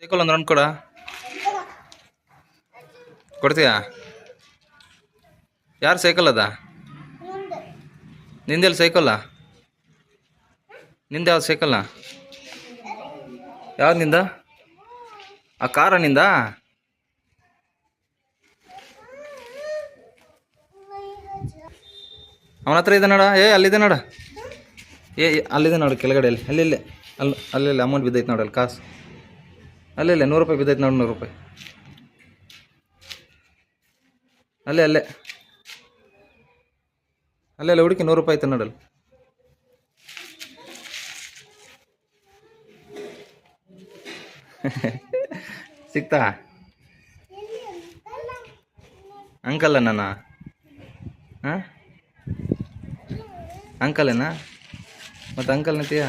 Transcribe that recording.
Cycle ಒಂದು round ಕೊಡ್ತೀಯಾ? ಯಾರು ಸೈಕಲ್ ಅದ? ನಿಂದೆಲ್ಲಿ ಸೈಕಲ್ಲ? ನಿಂದ ಯಾವ್ದು ಸೈಕಲ್ಲ? ಯಾವ್ದು ನಿಂದ? ಆ ಕಾರ ನಿಂದ? ಅವನ ಹತ್ರ ಇದೆ ನೋಡ. ಅಲ್ಲಿದೆ ನೋಡ. ಅಲ್ಲಿದೆ ನೋಡು ಕೆಳಗಡೆ. ಅಲ್ಲಿ ಅಮೌಂಟ್ ಬಿದ್ದೈತೆ ನೋಡಲ್ಲಿ, ಕಾಸು ಅಲ್ಲೇ ₹100 ಬಿದ್ದೈತೆ ನೋಡಿ. ₹100 ಅಲ್ಲೇ ಹುಡುಕಿ. ₹100 ಐತೆ ನೋಡಲ್ಲಿ. ಸಿಕ್ತಾ? ಅಂಕಲ್ಲ ನನ್ನ? ಹಾಂ, ಅಂಕಲೇನಾ? ಮತ್ತು ಅಂಕಲ್ ನಿಂತೀಯಾ?